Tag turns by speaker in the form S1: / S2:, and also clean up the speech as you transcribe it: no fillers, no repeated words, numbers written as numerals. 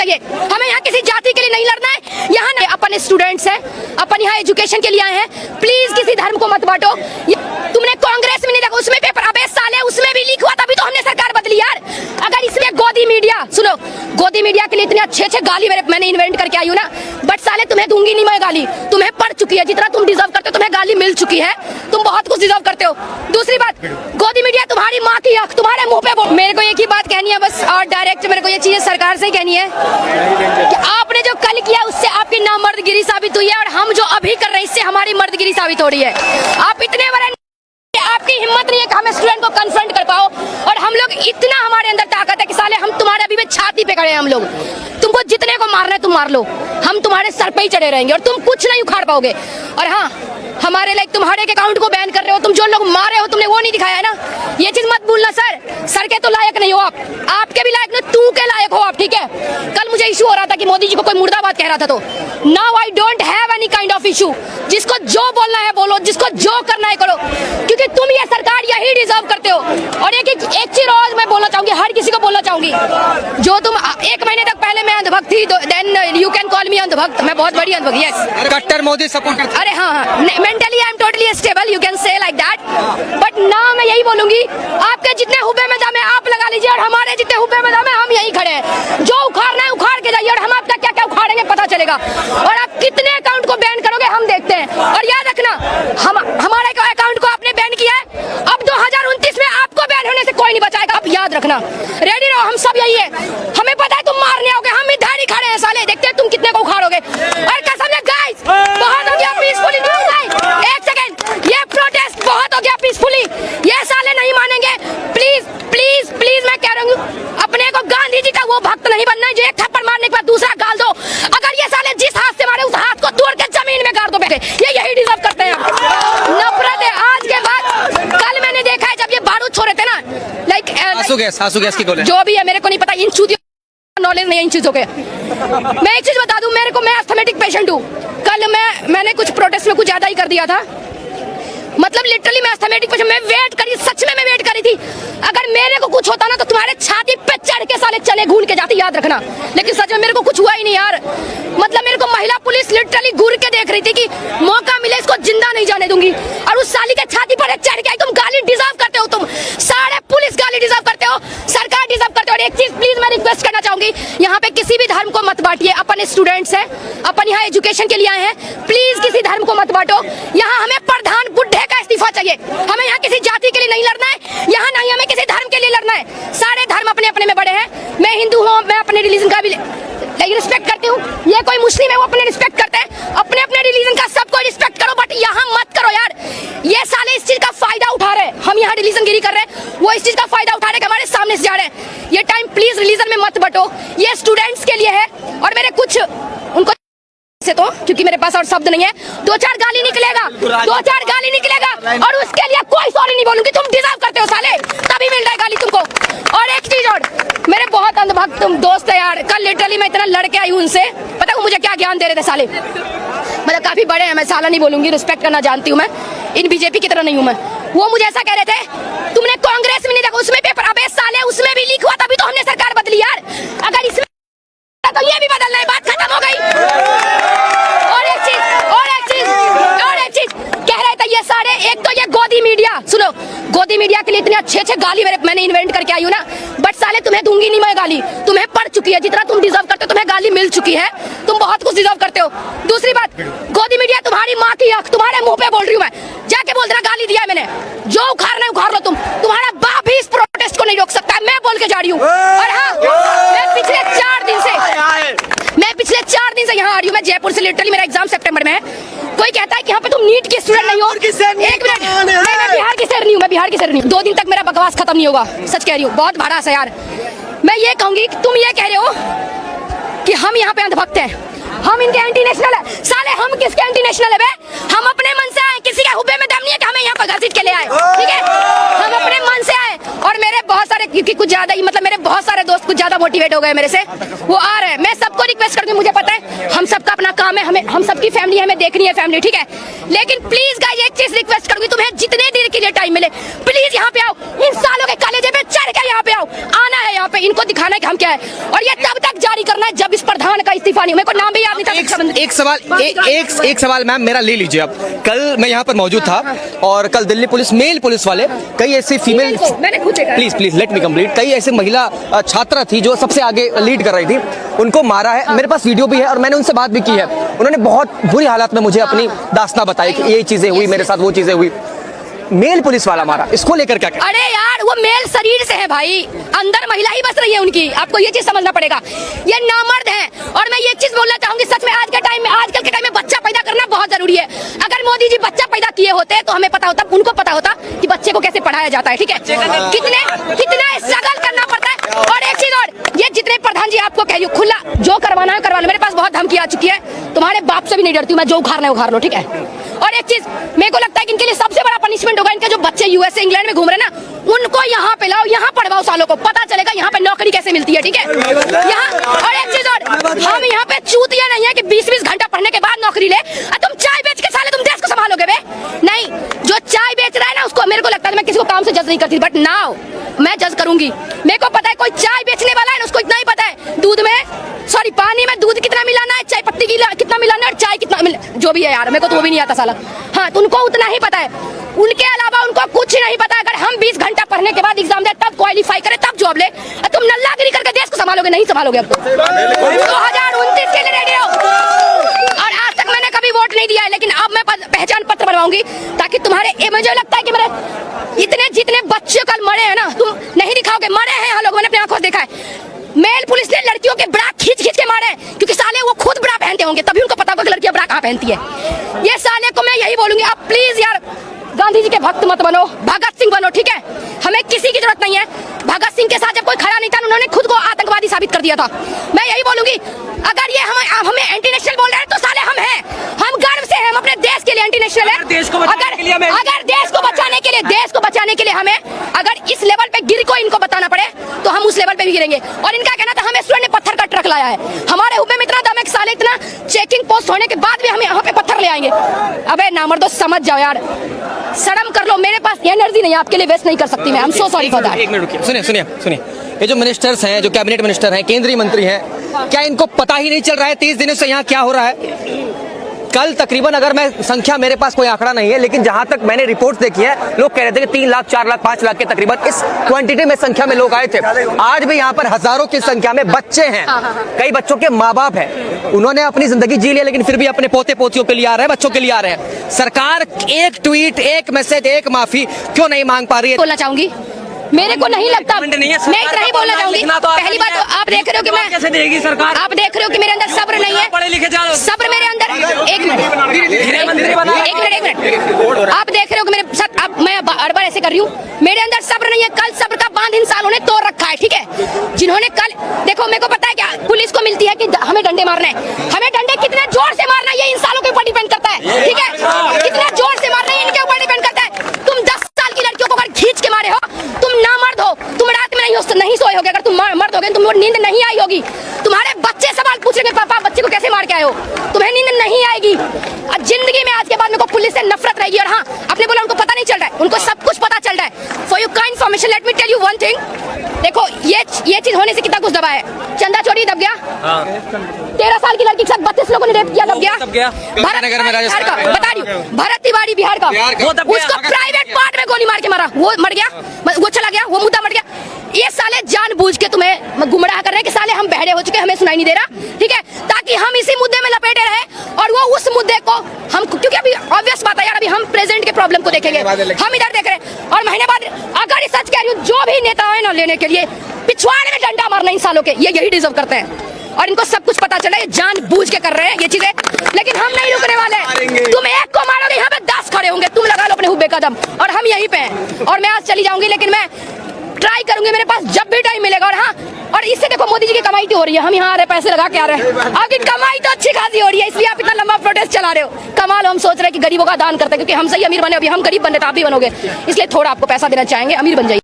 S1: चाहिए। हमें यहाँ किसी जाति के लिए नहीं लड़ना है। यहाँ नहीं, अपन स्टूडेंट्स हैं, अपन यहाँ एजुकेशन के लिए आए हैं। प्लीज किसी धर्म को मत बांटो। तुमने कांग्रेस में नहीं देखा, उसमें पेपर, अबे साले उसमें भी लीक हुआ, तभी तो हमने सरकार बदली यार। अगर इसमें गोदी मीडिया, सुनो, गोदी मीडिया के लिए इतने अच्छे गाली मैंने इन्वेंट करके आई हूँ ना, बट साले तुम्हें दूंगी नहीं मैं गाली, तुम्हें पड़ चुकी है, जितना तुम डिजर्व करते हो तुम्हें गाली मिल चुकी है, तुम बहुत कुछ डिजर्व करते हो। दूसरी बात, गोदी मीडिया तुम्हारी माँ की आंख तुम्हारे मुंह पे बोल। मेरे को एक ही बात कहनी है बस, और डायरेक्ट मेरे को ये चीजें सरकार से कहनी है कि आपने जो कल किया उससे आपकी नामर्दगिरी साबित हुई है, और हम जो अभी कर रहे हैं इससे हमारी मर्दगिरी साबित हो रही है। आप इतने बड़े, आपकी हिम्मत नहीं है कि हम स्टूडेंट को कन्फ्रंट कर पाओ, और हम लोग इतना हमारे अंदर ताकत है कि साले हम तुम्हारे अभी भी छाती पे खड़े हैं। हम लोग तुमको जितने को मारना है तुम मार लो, हम तुम्हारे सर पे ही चढ़े रहेंगे और तुम कुछ नहीं उखाड़ पाओगे। और हाँ, हमारे लाइक तुम हर एक अकाउंट को बैन कर रहे हो, तुम जो लोग मारे हो तुमने वो नहीं दिखाया है ना, ये चीज मत भूलना। सर के तो लायक नहीं हो आप, आपके भी लायक नहीं, तू के लायक हो आप, ठीक है। कल मुझे इशू हो रहा था कि मोदी जी को कोई मुर्दाबाद कह रहा था, तो now I don't have any kind of issue. जिसको जो बोलना है बोलो, जिसको जो करना है करो, क्योंकि तुम ये सरकार यही डिजर्व करते हो। और एक चीज रोज मैं बोलना चाहूंगी, हर किसी को बोलना चाहूंगी, जो तुम 1 महीने तक पहले मैं अंधभक्त थी, then you can call me अंधभक्त, मैं बहुत बड़ी अंधभक्त, यस,
S2: कट्टर मोदी सपोर्टर।
S1: अरे हाँ, mentally I am totally stable, you can say like that, but ना मैं यही बोलूंगी, आपके जितने हुब्बे में दम है आप लगा लीजिए, और हमारे जितने हुब्बे में दम है हम यही खड़े हैं। जो उखाड़ना है उखाड़ के जाइए, और हम आपका क्या क्या उखाड़ेंगे पता चलेगा। और आप कितने अकाउंट को बैन करोगे हम देखते हैं। और याद रखना, हमारे अकाउंट को आपने बैन किया है, अब 2029 में आपको बैन होने से कोई नहीं बचाएगा, आप याद रखना। रेडी रहो, हम सब यही है, हमें पता है तुम मारने आओगे, हम इधर ही खड़े हैं साले, देखते हैं तुम कितने को उखाड़ोगे। और कसम से गाइस, बहुत हो गया पीसफुली, एक सेकंड, ये प्रोटेस्ट बहुत हो गया पीसफुली, ये साले नहीं मानेंगे। प्लीज प्लीज प्लीज मैं कह रही हूँ, अपने को गांधी जी का वो भक्त नहीं बनना है जो एक थप्पड़ मारने के बाद दूसरा गाल दो। अगर ये साले जिस हाथ से मारे उस हाथ को तोड़ के जमीन में गाड़ दो, बैठे ये यही डिजर्व करते हैं। नफरत है आज के बाद। कल मैंने देखा है जब ये बारूद छोड़े थे ना, लाइक
S2: आंसू गैस की गोली,
S1: जो भी है मेरे को नहीं पता, इन चूतियों नॉलेज नहीं है इन चीजों के। मैं एक चीज बता दूं, मैं अस्थमेटिक पेशेंट हूँ। कल मैंने कुछ प्रोटेस्ट में कुछ ज्यादा ही कर दिया था, मतलब लिटरली मैं अस्थमेटिक पेशेंट, मैं वेट करी, सच में मैं वेट करी थी। अगर मेरे को कुछ होता ना तो तुम्हारे छाती पे चढ़ के साले चले घूर के जाती, याद रखना। लेकिन सच में मेरे को कुछ हुआ ही नहीं यार, मतलब मेरे को महिला पुलिस लिटरली घूर के देख रही थी कि मौका मिले इसको जिंदा नहीं जाने दूंगी, और उस साली के छाती पर चढ़ के आई। तुम गाली डिजर्व करते हो, तुम सारे पुलिस गाली डिजर्व करते हो, सरकार डिजर्व करते हो। और एक चीज प्लीज मैं रिक्वेस्ट करना चाहूंगी, यहाँ पे किसी भी धर्म को मत बांटिए, अपन स्टूडेंट्स हैं, अपन यहाँ एजुकेशन के लिए आए हैं, प्लीज किसी धर्म को मत बांटो। यहाँ हमें प्रधान बुड्ढे का इस्तीफा चाहिए, हमें यहाँ किसी जाति के लिए नहीं लड़ना है, यहाँ नहीं हमें किसी धर्म के लिए लड़ना है। सारे धर्म अपने अपने में बड़े हैं, मैं हिंदू हूँ, मैं अपने रिलीजन का भी रिस्पेक्ट करती हूँ, ये कोई मुस्लिम है वो अपने रिस्पेक्ट करते हैं, अपने अपने रिलीजन का सबको रिस्पेक्ट करो, बट यहाँ मत करो यार। ये साले इस चीज का फायदा उठा रहे हैं, हम यहाँ रिलीजन गिरी कर रहे हैं, वो इस चीज का फायदा उठा रहे हैं कि हमारे सामने से जा रहे हैं। ये टाइम प्लीज रिलीजन में मत बटो, ये स्टूडेंट्स के लिए है। और मेरे कुछ उनको से तो, क्योंकि मेरे पास और शब्द नहीं है, 2-4 गाली निकलेगा, 2-4 गाली निकलेगा, और उसके लिए कोई सॉरी नहीं बोलूंगी, तुम डिजर्व करते हो साले, तभी मिल रहा है गाली तुमको। और एक चीज और, मेरे बहुत अंधभक्त दोस्त है यार, कल लिटरली मैं इतना लड़के आई हूँ उनसे, पता है मुझे क्या ज्ञान दे रहे थे साले, मतलब काफी बड़े हैं, मैं साला नहीं बोलूंगी, रिस्पेक्ट करना जानती हूँ मैं, इन बीजेपी की तरह नहीं हूँ मैं। वो मुझे ऐसा कह रहे थे, तुमने कांग्रेस में नहीं देखा, उसमें पेपर, अबे साले उसमें भी लीक हुआ, तभी तो हमने सरकार बदली यार। अगर इसमें तो ये भी बदलना है, बात खत्म हो गई। और एक चीज कह रहे थे ये सारे, एक तो ये गोदी मीडिया, सुनो, गोदी मीडिया के लिए इतने अच्छे गाली मैंने इन्वेंट करके आई हूँ ना, बट साले तुम्हें दूंगी नहीं मैं गाली, तुम्हें पड़ चुकी है, जितना तुम डिजर्व करते हो तुम्हें गाली मिल चुकी है, तुम बहुत कुछ डिजर्व करते हो। दूसरी बात, गोदी मीडिया तुम्हारी माँ की आंख तुम्हारे मुंह पे बोल रही हूँ मैं, जाके बोल देना गाली दिया है मैंने, जो उखाड़ना है उखाड़ लो, तुम्हारा बाप भी इस प्रोटेस्ट को नहीं रोक सकता है, मैं बोल के जा रही हूँ। और हाँ, मैं पिछले 4 दिन से यहाँ आ रही हूँ, मैं जयपुर से, लिटरली मेरा एग्जाम सितंबर में है। कोई कहता है कि यहाँ पे तुम नीट के स्टूडेंट नहीं हो, एक मिनट, मैं बिहार की सर नहीं हूँ, मैं बिहार की सर नहीं हूँ। 2 दिन तक मेरा बकवास खत्म नहीं होगा, सच कह रही हूँ, बहुत भड़ास है यार। मैं ये कहूंगी कि तुम ये कह रहे हो कि हम यहाँ पे अंधभक्त हैं, हम इनके एंटी नेशनल है, साले हम किसके एंटी नेशनल है बे? हम अपने मन से आए, किसी के हुब्बे में दम नहीं है कि हमें यहाँ पर घसीट के ले आए, ठीक है, हम अपने मन से आए। और मेरे बहुत सारे, क्योंकि कुछ ज्यादा ही, मतलब मेरे बहुत सारे दोस्त कुछ ज्यादा मोटिवेट हो गए मेरे से, वो आ रहे हैं। मैं सबको रिक्वेस्ट करती हूँ, मुझे पता है हम सबका अपना काम है, हमें, हम सबकी फैमिली है, हमें देखनी है फैमिली, ठीक है, लेकिन प्लीज गाइस एक चीज रिक्वेस्ट करूंगी, तुम्हें जितने देर के लिए टाइम मिले प्लीज यहाँ पे आओ, इन सालों के कलेजे पे करके यहाँ पे आओ, आना है यहाँ पे, इनको दिखाना है कि हम क्या है, और ये तब तक जारी करना है जब इस प्रधान का इस्तीफा नहीं, मेरे को नाम भी याद नहीं था।
S2: एक सवाल मैम मेरा ले लीजिए आप। कल मैं यहाँ पर मौजूद था और कल दिल्ली पुलिस, मेल पुलिस वाले, कई ऐसी female, please let me complete, कई ऐसी महिला छात्रा थी जो सबसे आगे लीड कर रही थी, उनको मारा है। मेरे पास वीडियो भी है और मैंने उनसे बात भी की है। उन्होंने बहुत बुरी हालत में मुझे अपनी दास्तां बताई कि ये चीजें हुई मेरे साथ, वो चीजें हुई। मेल पुलिस वाला मारा, इसको लेकर क्या कहना?
S1: अरे यार वो मेल शरीर से है भाई, अंदर महिला ही बस रही है उनकी, आपको ये चीज समझना पड़ेगा। ये नामर्द है। और मैं ये चीज बोलना चाहूंगी, सच में आजकल के टाइम में बच्चा पैदा करना बहुत जरूरी है। अगर मोदी जी बच्चा पैदा किए होते तो हमें पता होता, उनको पता होता कि बच्चे को कैसे पढ़ाया जाता है, ठीक है, कितना स्ट्रगल करना पड़ता है। और एक चीज और, ये जितने प्रधान जी आपको कह रही हूँ, खुला जो करवाना है करवा लो, मेरे पास बहुत धमकी आ चुकी है, तुम्हारे बाप से भी नहीं डरती हूँ मैं, जो उखाड़ना है उखाड़ लो, ठीक है। और एक चीज मेरे को लगता है कि इनके लिए सबसे बड़ा पनिशमेंट होगा, इनके जो बच्चे यूएसए इंग्लैंड में घूम रहे हैं ना, उनको यहाँ पे लाओ, यहाँ पढ़वाओ, सालों को पता चलेगा यहाँ पे नौकरी कैसे मिलती है, ठीक है। यहाँ और एक चीज और, हम यहाँ पे चूतिया नहीं है कि 20-20 घंटा पढ़ने के बाद नौकरी ले। तुम चाय बेच के साले तुम देश को संभालोगे बे? नहीं, जो चाय बेच रहा है ना उसको, मेरे को लगता है मैं किसी को काम से जज नहीं करती, बट नाउ मैं जज करूंगी। मेरे को पता है कोई चाय बेचने वाला है ना, उसको इतना ही पता है दूध में, सॉरी पानी में दूध कितना मिलाना है, चाय पत्ती कितना मिलाना है, और चाय कितना जो भी है यार, मेरे को तो वो भी नहीं आता साला। हाँ, तो उनको उतना ही पता है, उनके अलावा उनको कुछ नहीं पता। अगर हम 20 घंटा पढ़ने के बाद एग्जाम दे, तब क्वालिफाई करे, तब जॉब ले, तुम नल्लागिरी करके देश को संभालोगे? नहीं संभालोगे। अब 2029 के लिए रेडी हो। और आज तक मैंने कभी वोट नहीं दिया है, लेकिन अब मैं पहचान पत्र बनवाऊंगी, ताकि तुम्हारे, मुझे लगता है कि मेरे इतने जितने बच्चे कल मरे हैं ना, तुम नहीं दिखाओगे, मरे हैं हम लोग, मैंने अपनी आंखों से देखा है। मेल पुलिस ने लड़कियों के ब्रा खींच के मारे हैं, क्योंकि साले वो खुद ब्रा पहनते होंगे, तभी उनको पता होगा कि लड़कियां ब्रा कहाँ पहनती है। ये साले को मैं यही बोलूंगी, आप प्लीज यार गांधी जी के भक्त मत बनो, भगत सिंह बनो, ठीक है। हमें किसी की जरूरत नहीं है। भगत सिंह के साथ जब कोई खड़ा नहीं था, उन्होंने खुद को आतंकवादी साबित कर दिया था। मैं यही बोलूंगी, अगर ये हमें एंटी नेशनल बोल रहे हैं तो साले हम हैं, हम गर्व से हैं, हम अपने देश के लिए एंटी नेशनल है। अगर देश को बचाने के लिए हमें अगर इस लेवल पे गिर को इनको बताना पड़े तो हम उस लेवल पे भी गिरेंगे। और इनका कहना था हमें स्टूडेंट ने पत्थर का ट्रक लाया है, हमारे हुब्बे में इतना दम है, साले इतना चेकिंग पोस्ट होने के बाद भी हमें यहाँ पे पत्थर ले आएंगे। अबे नामर्दो समझ जाओ यार, शर्म कर लो। मेरे पास एनर्जी नहीं है आपके लिए वेस्ट नहीं कर सकती मैं, I am so sorry for that.
S2: एक मिनट रुकिए, सुनिए, ये जो मिनिस्टर्स हैं, जो कैबिनेट मिनिस्टर हैं, केंद्रीय मंत्री हैं, क्या इनको पता ही नहीं चल रहा है 30 दिनों से यहाँ क्या हो रहा है? कल तकरीबन, अगर मैं संख्या, मेरे पास कोई आंकड़ा नहीं है, लेकिन जहां तक मैंने रिपोर्ट्स देखी है, लोग कह रहे थे कि 3 लाख 4 लाख 5 लाख के तकरीबन इस क्वांटिटी में संख्या में लोग आए थे। आज भी यहाँ पर हजारों की संख्या में बच्चे हैं, कई बच्चों के माँ बाप हैं, उन्होंने अपनी जिंदगी जी लिया, लेकिन फिर भी अपने पोते पोतियों के लिए आ रहे हैं, बच्चों के लिए आ रहे हैं। सरकार एक ट्वीट, एक मैसेज, एक माफी क्यों नहीं मांग पा रही है?
S1: बोलना चाहूंगी, मेरे को नहीं लगता, मैं इतना ही बोलना चाहूंगी। पहली बात तो आप देख रहे हो कि मैं,
S3: कैसे देगी सरकार?
S1: आप देख रहे हो कि मेरे अंदर सब्र नहीं है,
S3: पढ़े लिखे जाओ,
S1: सब्र मेरे अंदर, एक मिनट, आप देख रहे हो कि मेरे साथ, अब मैं अड़बड़ ऐसे कर रही हूँ, मेरे अंदर सब्र नहीं है। कल सब्र का बांध इन सालों ने तोड़ रखा है, ठीक है। जिन्होंने कल, देखो मेरे को पता है क्या पुलिस को मिलती है कि हमें डंडे मारना है, हमें डंडे कितने जोर से मारना है ये इन सालों के ऊपर डिपेंड करता है, ठीक है। कितना जोर से मारना है इनके ऊपर डिपेंड करता है। तुम 10 साल की लड़कियों को अगर खींच के मारे हो, तुम ना मर्द हो, तुम रात में नहीं सोए होगे, अगर तुम मर्द होगे तुम नींद नहीं आई होगी, तुम्हारे बच्चे सवाल पूछेंगे पापा बच्चे को कैसे मार के आए हो, तुम्हें नींद नहीं आएगी। जिंदगी में आज के बाद मेरे को पुलिस से नफरत रहेगी। और हाँ, आपने बोला उनको पता नहीं चल रहा है, उनको सब कुछ पता चल रहा है। For your kind information let me tell you one thing, देखो ये चीज होने से कितना कुछ दबा है। चंदा चोरी दब गया, 13 साल की लड़की के साथ 32 लोगों ने रेप किया, दब गया। बता रही हूँ, भरत तिवारी बिहार का, उसको प्राइवेट पार्ट में गोली मार के मारा, वो मर गया, वो चला गया, वो मुद्दा मर गया। ये साले जानबूझ के तुम्हें गुमराह कर रहे हैं कि साले हम बहरे हो चुके, हमें सुनाई नहीं दे रहा, ठीक है, ताकि हम इसी मुद्दे में लपेटे रहे और वो उस मुद्दे को हम, क्योंकि अभी ऑब्वियस बात है यार, अभी हम प्रेजेंट के प्रॉब्लम को देखेंगे, हम इधर देख रहे हैं। और महीने बाद, अगर सच कह रही हूँ, जो भी नेता है ना लेने के लिए पिछवाड़े में डंडा मारना इन सालों के, ये यही डिजर्व करते हैं। और इनको सब कुछ पता चला है, जानबूझ के कर रहे हैं ये चीजें, लेकिन हम नहीं रुकने वाले। तुम एक को मारोगे, यहाँ पे 10 खड़े होंगे, तुम लगा लो अपने हुब्बे कदम, और हम यहीं पे हैं। और मैं आज चली जाऊंगी, लेकिन मैं ट्राई करूंगी, मेरे पास जब भी टाइम मिलेगा। और हाँ, और इससे देखो मोदी जी की कमाई तो हो रही है, हम यहाँ आ रहे पैसे लगा के आ रहे हैं, आपकी कमाई तो अच्छी खासी हो रही है, इसलिए आप इतना लंबा प्रोटेस्ट चला रहे हो। कमाल, हम सोच रहे हैं कि गरीबों का दान करते हैं, क्योंकि हम सही अमीर बने, अभी हम गरीब बने तो आप भी बनोगे, इसलिए थोड़ा आपको पैसा देना चाहेंगे, अमीर बन जाइए।